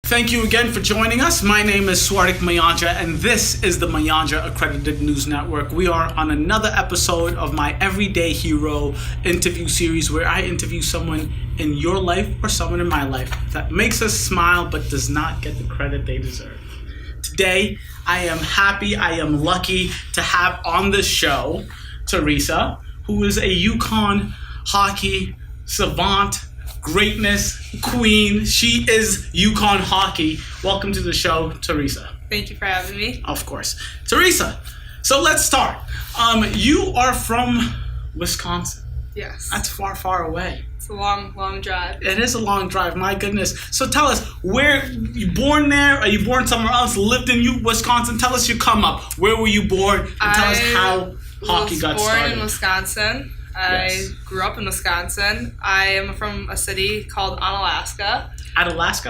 Thank you again for joining us. My name is Swardik Mayanja, and this is the Mayanja Accredited News Network. We are on another episode of my Everyday Hero interview series where I interview someone in your life or someone in my life that makes us smile but does not get the credit they deserve. Today, I am happy, I am lucky to have on the show Theresa, who is a UConn hockey savant, greatness, queen. She is UConn hockey. Welcome to the show, Theresa. Thank you for having me. Of course. Theresa, so let's start. You are from Wisconsin. Yes. That's far, far away. It's a long, long drive. It is a long drive, my goodness. So tell us, where you born there? Are you born somewhere else? Lived in Wisconsin? Tell us your come up. Where were you born? And tell us how hockey got started. I was born in Wisconsin. I grew up in Wisconsin. I am from a city called Onalaska. Unalaska?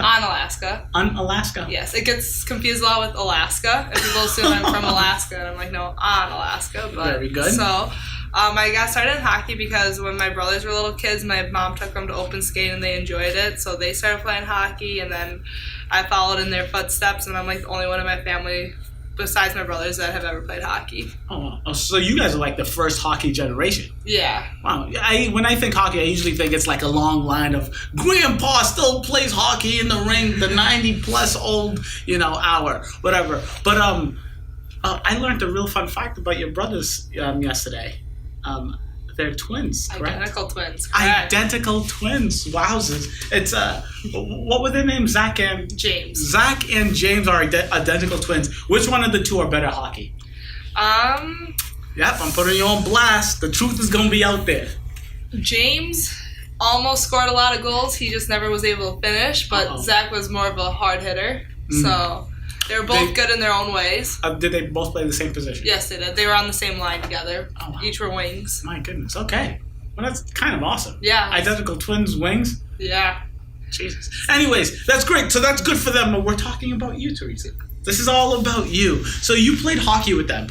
Unalaska. Yes, it gets confused a lot with Alaska. And people assume I'm from Alaska, and I'm like, no, Onalaska. But, very good. So, I got started in hockey because when my brothers were little kids, my mom took them to open skate and they enjoyed it. So they started playing hockey, and then I followed in their footsteps, and I'm like the only one in my family besides my brothers that have ever played hockey. Oh, so you guys are like the first hockey generation. Yeah. Wow. When I think hockey, I usually think it's like a long line of grandpa still plays hockey in the ring, the 90-plus old, hour, whatever. But I learned a real fun fact about your brothers yesterday. They're twins, correct? Identical twins, correct. Identical twins. Wowzers. It's, what were their names? Zach and James. Zach and James are identical twins. Which one of the two are better at hockey? Yep, I'm putting you on blast. The truth is going to be out there. James almost scored a lot of goals. He just never was able to finish. But Zach was more of a hard hitter. Mm-hmm. So they were both good in their own ways. Did they both play the same position? Yes, they did. They were on the same line together. Oh, wow. Each were wings. My goodness. Okay. Well, that's kind of awesome. Yeah. Identical twins, wings? Yeah. Jesus. Anyways, that's great. So that's good for them. But we're talking about you, Theresa. This is all about you. So you played hockey with them.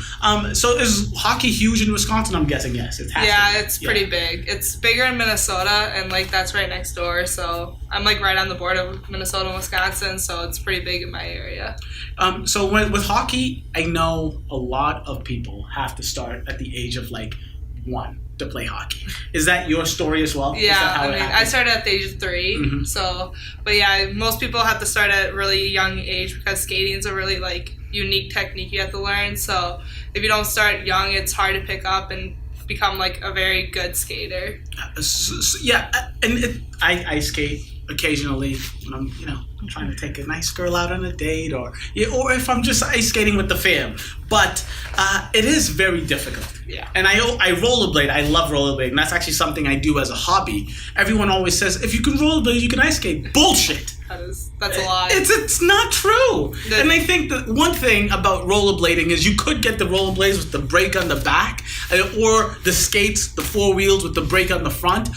So is hockey huge in Wisconsin? I'm guessing yes. It's pretty big. It's bigger in Minnesota, and that's right next door. So I'm right on the border of Minnesota and Wisconsin. So it's pretty big in my area. So with hockey, I know a lot of people have to start at the age of 1 to play hockey. Is that your story as well? Yeah, I started at the age of 3. Mm-hmm. So, but yeah, most people have to start at a really young age because skating is a really unique technique you have to learn. So if you don't start young, it's hard to pick up and become a very good skater. I skate occasionally when I'm trying to take a nice girl out on a date or if I'm just ice skating with the fam. But it is very difficult. Yeah. And I rollerblade. I love rollerblading. That's actually something I do as a hobby. Everyone always says, if you can rollerblade, you can ice skate. Bullshit. That's a lie. It's not true. And I think that one thing about rollerblading is you could get the rollerblades with the brake on the back or the skates, the 4 wheels with the brake on the front.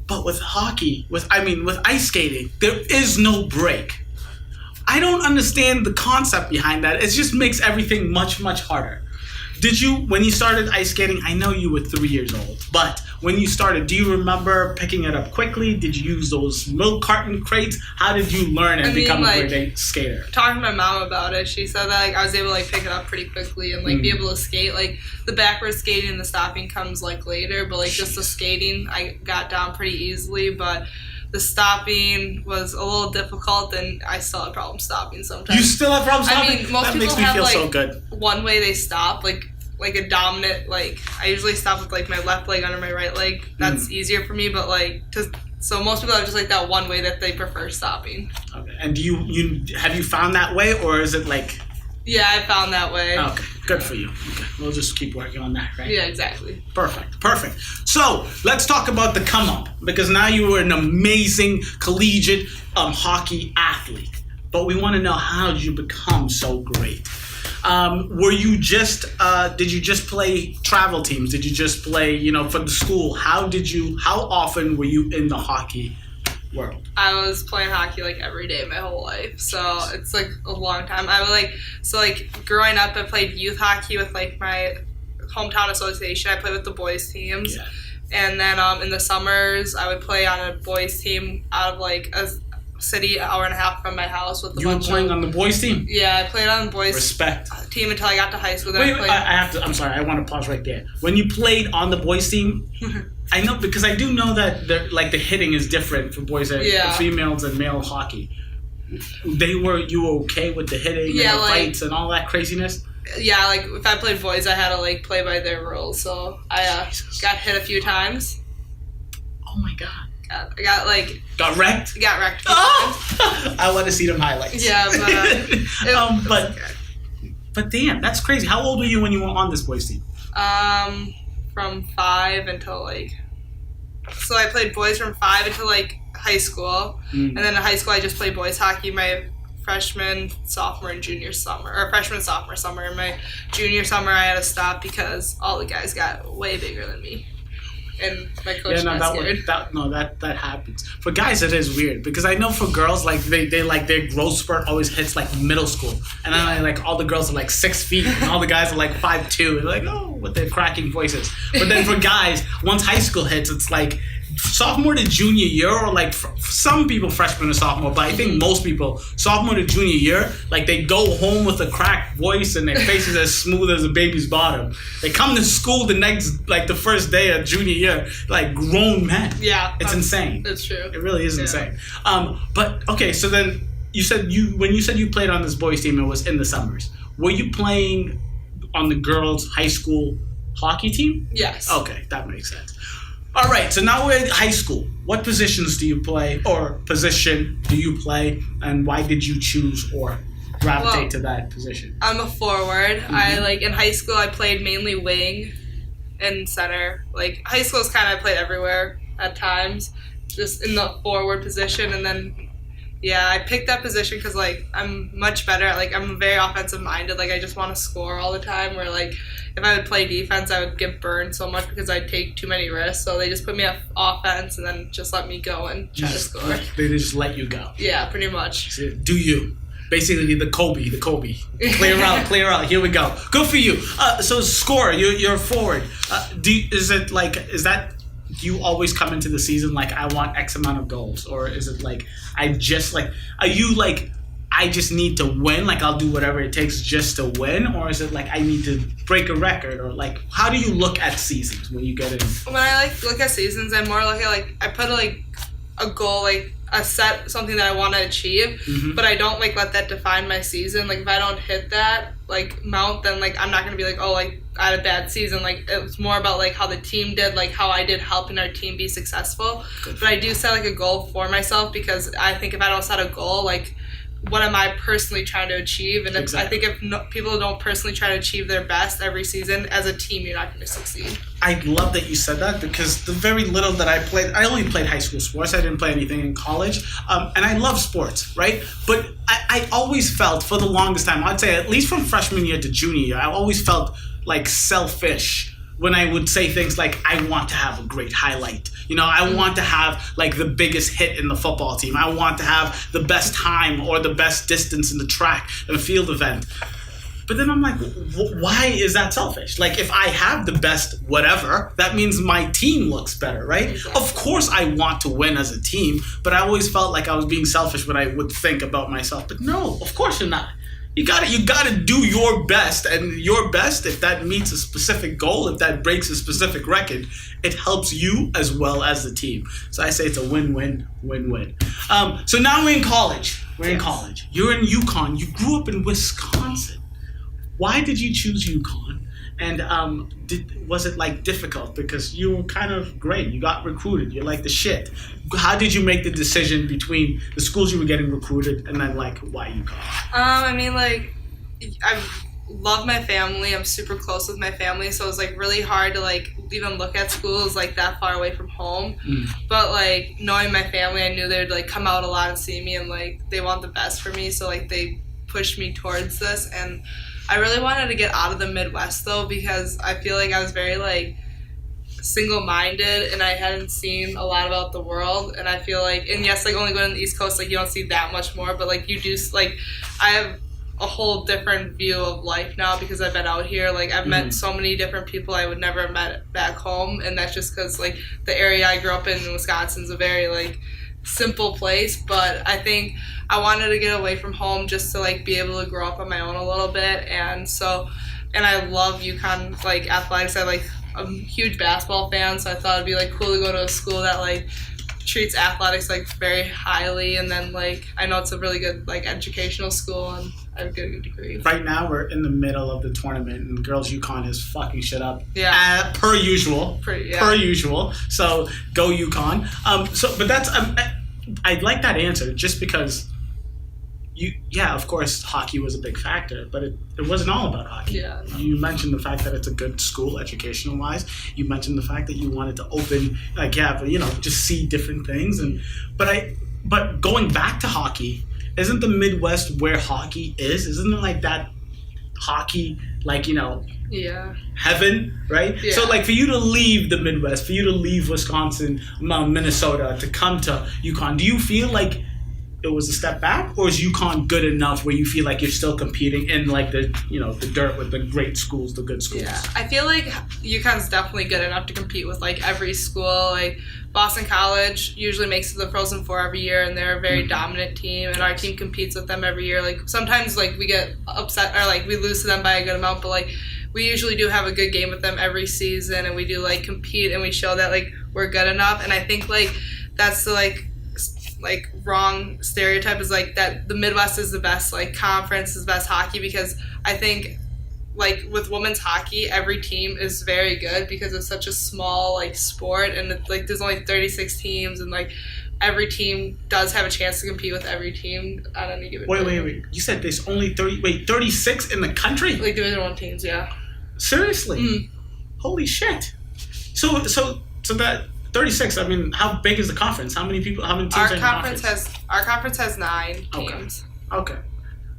But with hockey, with ice skating, there is no brake. I don't understand the concept behind that. It just makes everything much, much harder. When you started ice skating, I know you were 3 years old, but when you started, do you remember picking it up quickly? Did you use those milk carton crates? How did you learn and become a great skater? Talking to my mom about it, she said that I was able to pick it up pretty quickly and be able to skate. The backwards skating and the stopping comes later, but just the skating I got down pretty easily, but the stopping was a little difficult, and I still have problems stopping sometimes. You still have problems stopping? Most that people makes me have feel so good. One way they stop, like a dominant, I usually stop with my left leg under my right leg. That's easier for me, but so most people have just that one way that they prefer stopping. Okay. And do you have you found that way, or is it Yeah, I found that way. Okay, good for you. Okay, we'll just keep working on that, right? Yeah, exactly. Perfect. So let's talk about the come up, because now you were an amazing collegiate hockey athlete. But we want to know, how did you become so great? Were you did you just play travel teams? Did you just play, for the school? How often were you in the hockey world? I was playing hockey every day my whole life, so it's a long time. I would growing up, I played youth hockey with my hometown association. I played with the boys teams, and then in the summers I would play on a boys team out of a city, an hour and a half from my house with a You were bunch playing of... on the boys team? Yeah, I played on the boys Respect. team until I got to high school. Then Wait, I have to. I'm sorry. I want to pause right there. When you played on the boys team, I know because I do know that the hitting is different for boys and females and male hockey. You were okay with the hitting and the fights and all that craziness? Yeah, like if I played boys, I had to like play by their rules. So I got hit a few times. Oh my god. I got like... Got wrecked? Got wrecked a few times. I want to see them highlights. Yeah, but... But damn, that's crazy. How old were you when you were on this boys team? From 5 until like... So I played boys from 5 until like high school. And then in high school I just played boys hockey my freshman, sophomore, and junior summer. Or freshman, sophomore, summer. And my junior summer I had to stop because all the guys got way bigger than me. And my coach got scared. That happens. For guys, it is weird because I know for girls, like they like their growth spurt always hits like middle school, and then like all the girls are like 6 feet, and all the guys are like 5'2", and like with their cracking voices. But then for guys, once high school hits, it's like sophomore to junior year, or like some people freshman to sophomore, but I think most people sophomore to junior year, like they go home with a cracked voice and their face is as smooth as a baby's bottom. They come to school the first day of junior year, like grown men. Yeah, it's insane. It's true. It really is insane. But okay, so then when you said you played on this boys team, it was in the summers. Were you playing on the girls' high school hockey team? Yes. Okay, that makes sense. All right, so now we're in high school. What positions do you play, or position do you play, and why did you choose or gravitate to that position? I'm a forward. In high school I played mainly wing and center. Like high school is kind of I played everywhere at times, just in the forward position, and then I picked that position because like I'm much better at I'm very offensive minded. Like I just want to score all the time. Where like if I would play defense, I would get burned so much because I'd take too many risks. So they just put me on offense and then just let me go and try to score. They just let you go. Yeah, pretty much. Do you? Basically, the Kobe. Clear out. Here we go. Good for you. So score. You're forward. Do you always come into the season like I want X amount of goals, or is it like are you like I just need to win, like I'll do whatever it takes just to win, or is it like I need to break a record, or like how do you look at seasons when you get in? When I look at seasons, I'm more look at I put a goal, a set, something that I want to achieve, but I don't let that define my season. Like if I don't hit that amount, then I'm not gonna be I had a bad season. It was more about how the team did, how I did helping our team be successful. But I do set a goal for myself, because I think if I don't set a goal, what am I personally trying to achieve? And I think if people don't personally try to achieve their best every season, as a team, you're not going to succeed. I love that you said that, because the very little that I played, I only played high school sports. I didn't play anything in college. And I love sports, right? But I always felt, for the longest time, I'd say at least from freshman year to junior year, I always felt selfish when I would say things like, I want to have a great highlight. I want to have the biggest hit in the football team. I want to have the best time or the best distance in the track in a field event. But then I'm like, why is that selfish? If I have the best whatever, that means my team looks better, right? Exactly. Of course I want to win as a team, but I always felt like I was being selfish when I would think about myself. But no, of course you're not. You gotta do your best, and your best, if that meets a specific goal, if that breaks a specific record, it helps you as well as the team. So I say it's a win-win. So now we're in college. In college. You're in UConn. You grew up in Wisconsin. Why did you choose UConn? And was it difficult? Because you were kind of great. You got recruited. You're the shit. How did you make the decision between the schools you were getting recruited and then why UConn? I love my family. I'm super close with my family, so it was really hard to even look at schools that far away from home. But knowing my family, I knew they would come out a lot and see me, and they want the best for me. So they pushed me towards this, and I really wanted to get out of the Midwest, though, because I feel I was very, single-minded, and I hadn't seen a lot about the world, and I feel and yes, only going to the East Coast, you don't see that much more, but, you do, I have a whole different view of life now because I've been out here. I've met so many different people I would never have met back home, and that's just because, the area I grew up in Wisconsin is a very, simple place, but I think I wanted to get away from home just to like be able to grow up on my own a little bit. And I love UConn like athletics. I'm a huge basketball fan, so I thought it'd be like cool to go to a school that like treats athletics like very highly, and then like I know it's a really good like educational school, and I have a good degree. Right now we're in the middle of the tournament, and girls UConn is fucking shit up. Yeah. Per usual. Per usual. So go UConn. But that's I like that answer just because. Of course, hockey was a big factor, but it wasn't all about hockey. Yeah, no. You mentioned the fact that it's a good school, educational-wise. You mentioned the fact that you wanted to open, just see different things. But going back to hockey, isn't the Midwest where hockey is? Isn't it like that hockey, heaven, right? Yeah. So, like, for you to leave the Midwest, for you to leave Wisconsin, Minnesota, to come to UConn, do you feel like it was a step back, or is UConn good enough where you feel like you're still competing in like the dirt with the great schools, the good schools? Yeah, I feel like UConn's definitely good enough to compete with like every school. Like Boston College usually makes it to the Frozen Four every year, and they're a very dominant team, and our team competes with them every year. Like sometimes like we get upset or like we lose to them by a good amount, but like we usually do have a good game with them every season, and we do like compete and we show that like we're good enough. And I think like that's the like wrong stereotype is like that the Midwest is the best like conference, is the best hockey, because I think like with women's hockey every team is very good because it's such a small like sport, and it's like there's only 36 teams, and like every team does have a chance to compete with every team on any given day. Wait, you said there's only 36 in the country? Like Division I teams, yeah. Seriously? Mm-hmm. Holy shit. So that 36, I mean, how big is the conference? How many teams are in the conference? Our conference has 9 teams. Okay.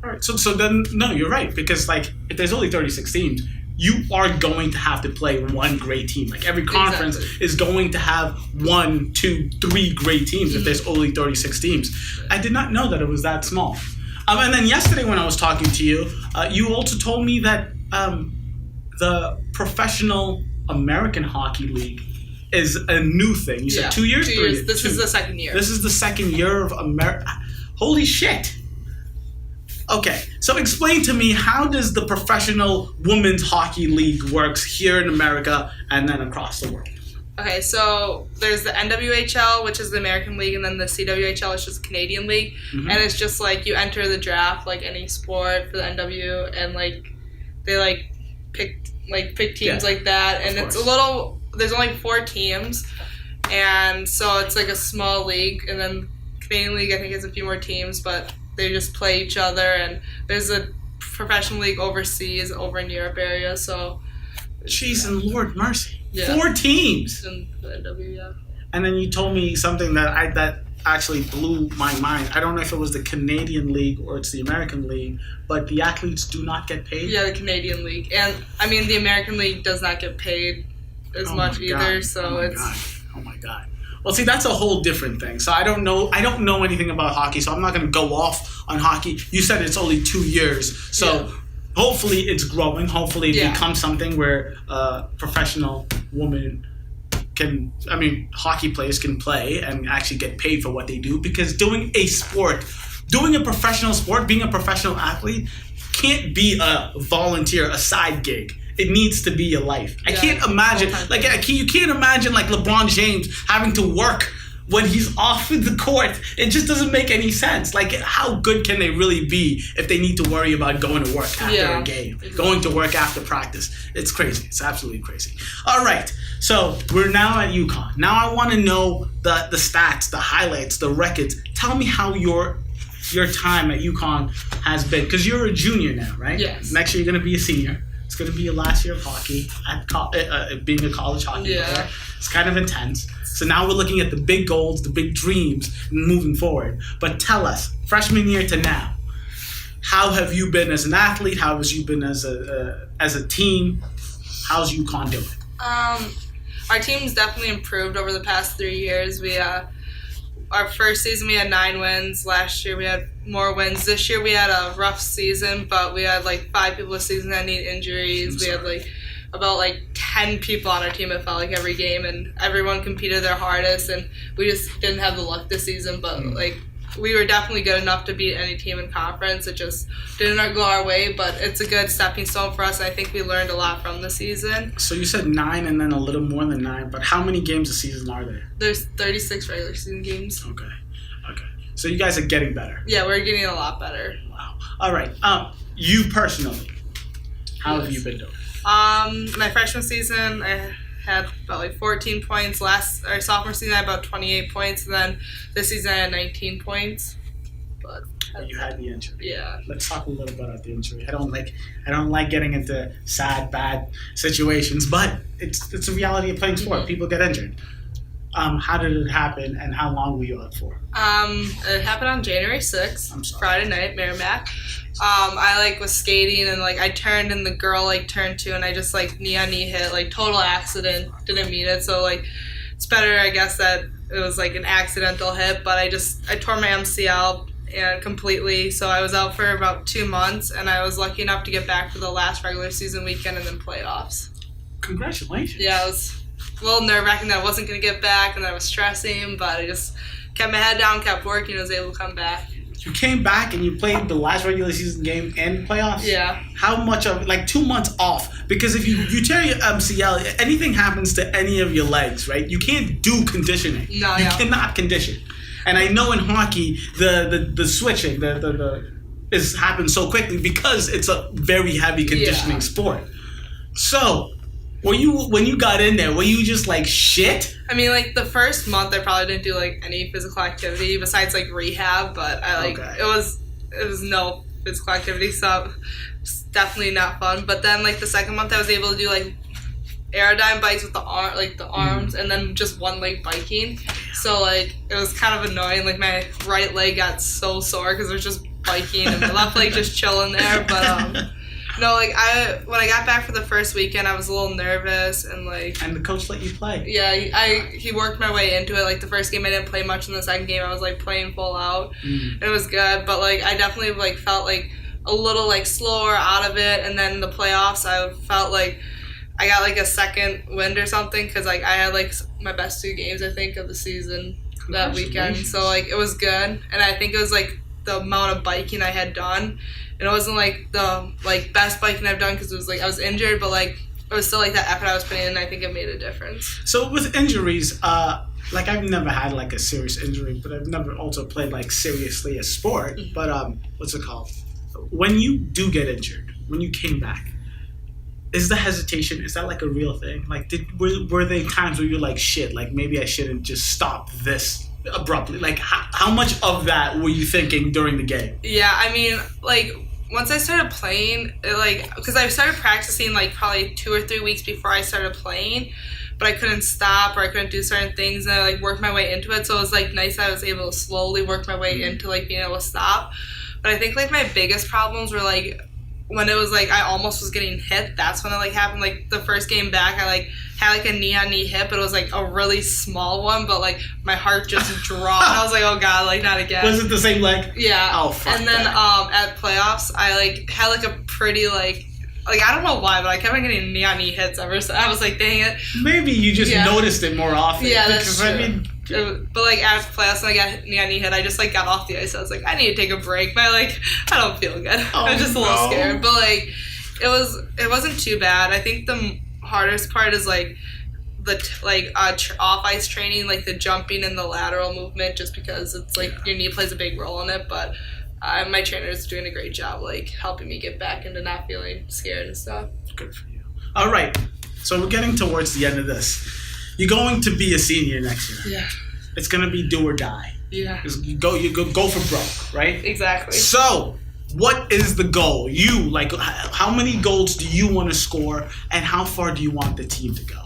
All right. So then, no, you're right. Because, like, if there's only 36 teams, you are going to have to play one great team. Like, every conference is going to have 1, 2, 3 great teams if there's only 36 teams. I did not know that it was that small. And then yesterday when I was talking to you, you also told me that the Professional American Hockey League is a new thing. You said 2 years? 2 years. This is the second year. This is the second year of America. Holy shit. Okay, so explain to me, how does the Professional Women's Hockey League works here in America and then across the world? Okay, so there's the NWHL, which is the American League, and then the CWHL, which is the Canadian League. Mm-hmm. And it's just like you enter the draft like any sport for the NW, and like they like pick teams like that, and it's there's only 4 teams, and so it's like a small league. And then Canadian League, I think, has a few more teams, but they just play each other. And there's a professional league overseas, over in Europe area. So, jeez and Lord mercy, 4 teams in the NW, yeah. And then you told me something that actually blew my mind. I don't know if it was the Canadian League or it's the American League, but the athletes do not get paid. Yeah, the Canadian League, and I mean the American League does not get paid as much either. So Oh my god. Well, see, that's a whole different thing. So I don't know anything about hockey, so I'm not going to go off on hockey. You said it's only 2 years, so hopefully it's growing. Hopefully it becomes something where professional women hockey players can play and actually get paid for what they do, because doing a professional sport, being a professional athlete can't be a volunteer, a side gig. It needs to be your life. I can't imagine, you can't imagine like LeBron James having to work when he's off the court. It just doesn't make any sense. Like, how good can they really be if they need to worry about going to work after a game, going to work after practice? It's crazy. It's absolutely crazy. All right. So we're now at UConn. Now I want to know the stats, the highlights, the records. Tell me how your time at UConn has been, because you're a junior now, right? Yes. Next year you're going to be a senior. It's going to be your last year of hockey, being a college hockey player. It's kind of intense. So now we're looking at the big goals, the big dreams moving forward. But tell us, freshman year to now, how have you been as an athlete? How have you been as a team? How's UConn doing? Our team's definitely improved over the past 3 years. Our first season we had 9 wins. Last year we had more wins. This year we had a rough season, but we had like 5 people this season that need injuries. We had like about like 10 people on our team, it felt like, every game, and everyone competed their hardest, and we just didn't have the luck this season, but like we were definitely good enough to beat any team in conference. It just didn't go our way, but it's a good stepping stone for us. I think we learned a lot from the season. So you said 9 and then a little more than 9, but how many games a season are there? There's 36 regular season games. Okay. So you guys are getting better. Yeah, we're getting a lot better. Wow. All right. You personally, how have you been doing? My freshman season, I had about like 14 points. Sophomore season, I had about 28 points, and then this season I had 19 points. But you had the injury. Yeah. Let's talk a little bit about the injury. I don't like getting into sad, bad situations, but it's a reality of playing sport. People get injured. How did it happen, and how long were you out for? It happened on January 6th, Friday night, Merrimack. I was skating, and I turned, and the girl turned too, and I just knee-on-knee hit, total accident, didn't mean it. So it's better, I guess, that it was an accidental hit, but I tore my MCL and completely, so I was out for about 2 months, and I was lucky enough to get back for the last regular season weekend and then playoffs. Congratulations. Yeah, it was a little nerve-wracking that I wasn't going to get back, and I was stressing, but I just kept my head down, kept working, and was able to come back. You came back and you played the last regular season game and playoffs? Yeah. How much of 2 months off? Because if you tear your MCL, anything happens to any of your legs, right? You can't do conditioning. No, you cannot condition. And I know in hockey the switching is happens so quickly because it's a very heavy conditioning sport. So when you got in there, were you just shit? I mean, the first month I probably didn't do any physical activity besides rehab, but it was no physical activity, so it's definitely not fun. But then the second month I was able to do aerodyne bikes with the arms, and then just one leg biking. So it was kind of annoying. My right leg got so sore because it was just biking, and the left leg just chilling there. But no, when I got back for the first weekend, I was a little nervous, and And the coach let you play. Yeah, he worked my way into it. The first game I didn't play much, and the second game I was playing full out. It was good, but I definitely felt a little slower out of it, and then the playoffs I felt I got a second wind or something because I had my best 2 games I think of the season that weekend. So it was good, and I think it was the amount of biking I had done. And it wasn't the best biking I've done because it was I was injured, but it was still that effort I was putting in. I think it made a difference. So with injuries, I've never had a serious injury, but I've never also played seriously a sport. Mm-hmm. But what's it called? When you do get injured, when you came back, is the hesitation, is that a real thing? Were there times where you're shit, maybe I shouldn't just stop this abruptly? How much of that were you thinking during the game? Yeah, I mean, once I started playing, because I started practicing probably 2 or 3 weeks before I started playing, but I couldn't stop or I couldn't do certain things, and I worked my way into it. So it was nice that I was able to slowly work my way into being able to stop. But I think my biggest problems were when it was I almost was getting hit. That's when it happened. The first game back, I had a knee-on-knee hit, but it was a really small one. But my heart just dropped. I was oh god, not again. Was it the same leg? Yeah. Oh fuck. And then at playoffs, I had a pretty I don't know why, but I kept on getting knee-on-knee hits ever. So I was dang it. Maybe you just noticed it more often. Yeah, that's true. But at playoffs, when I got knee-on-knee hit, I just got off the ice. I was I need to take a break. I don't feel good. I was just a little scared. But it wasn't too bad. I think the hardest part is off ice training, the jumping and the lateral movement, just because it's your knee plays a big role in it. But my trainer is doing a great job helping me get back into not feeling scared and stuff. Good for you. All right, so we're getting towards the end of this. You're going to be a senior next year. Yeah. It's going to be do or die. Yeah. You go for broke, right? Exactly. So, what is the goal? How many goals do you want to score, and how far do you want the team to go?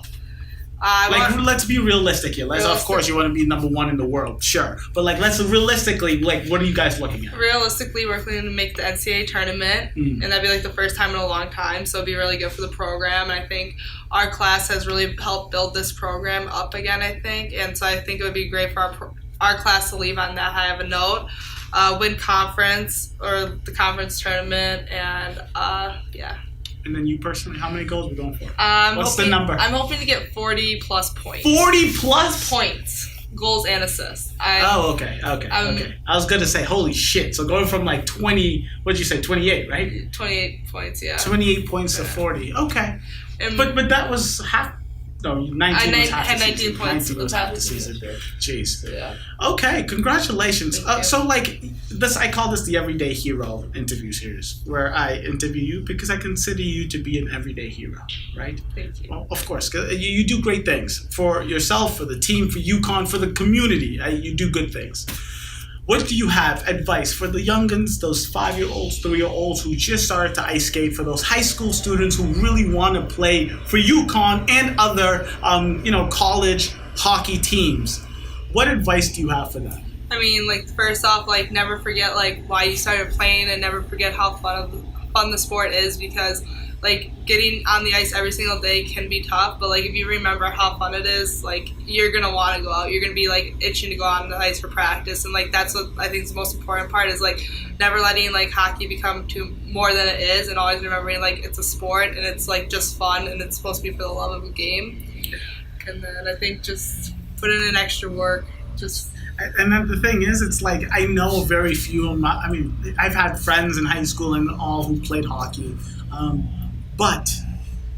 Let's be realistic here. Of course, you want to be number 1 in the world, sure. But let's realistically, what are you guys looking at? Realistically, we're going to make the NCAA tournament, and that'd be the first time in a long time. So it'd be really good for the program. And I think our class has really helped build this program up again. I think, and so I think it would be great for our class to leave on that high of a note, win conference or the conference tournament, and yeah. And then you personally, how many goals are we going for? What's the number? I'm hoping to get 40 plus points. 40 plus points, goals and assists. Okay. I was gonna say, holy shit! So going from like 20, what'd you say, 28, right? 28 points, yeah. 28 points to 40. Okay. But that was half. No, 19 was half the season. 19 points 19 was half the season. Jeez. Yeah. Okay, congratulations. So like this, I call this the Everyday Hero interview series, where I interview you because I consider you to be an everyday hero, right? Thank you. Well, of course, 'cause you do great things for yourself, for the team, for UConn, for the community. You do good things. What do you have advice for the youngins, those 5-year-olds, 3-year-olds who just started to ice skate, for those high school students who really want to play for UConn and other, college hockey teams? What advice do you have for them? I mean, like, first off, like, never forget, like, why you started playing, and never forget how fun the sport is, because, like, getting on the ice every single day can be tough, but, like, if you remember how fun it is, like, you're going to want to go out. You're going to be, like, itching to go on the ice for practice, and, like, that's what I think is the most important part, is, like, never letting, like, hockey become more than it is, and always remembering, like, it's a sport, and it's, like, just fun, and it's supposed to be for the love of the game. And then I think just put in an extra work, And then the thing is, it's like, I know very few of I've had friends in high school and all who played hockey, but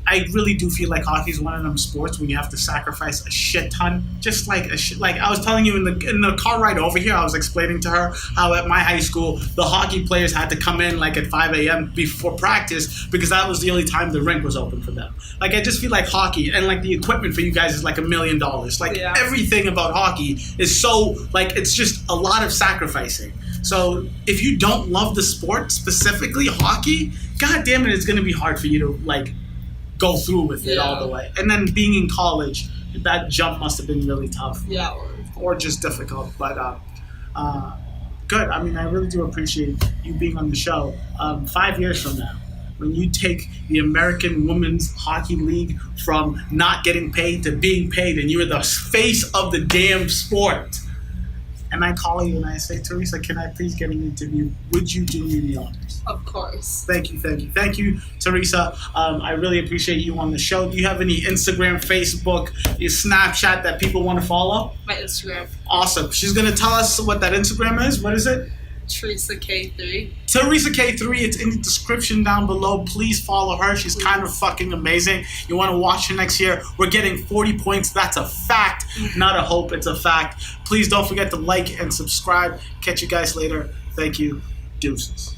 I really do feel like hockey is one of them sports where you have to sacrifice a shit ton. Just like like I was telling you in the car ride over here, I was explaining to her how at my high school the hockey players had to come in like at 5 a.m. before practice because that was the only time the rink was open for them. Like, I just feel like hockey and like the equipment for you guys is like $1 million. Like, everything about hockey is so, like, it's just a lot of sacrificing. So if you don't love the sport, specifically hockey, god damn it, it's going to be hard for you to like go through with it all the way. And then being in college, that jump must have been really tough. Yeah. Or just difficult. But good. I mean, I really do appreciate you being on the show. 5 years from now, when you take the American Women's Hockey League from not getting paid to being paid, and you're the face of the damn sport, and I call you and I say, Theresa, can I please get an interview? Would you do me the honors? Of course. Thank you, Theresa. I really appreciate you on the show. Do you have any Instagram, Facebook, your Snapchat that people want to follow? My Instagram. Awesome. She's going to tell us what that Instagram is. What is it? Theresa K3. Theresa K3, it's in the description down below. Please follow her. She's kind of fucking amazing. You want to watch her next year. We're getting 40 points. That's a fact, not a hope. It's a fact. Please don't forget to like and subscribe. Catch you guys later. Thank you. Deuces.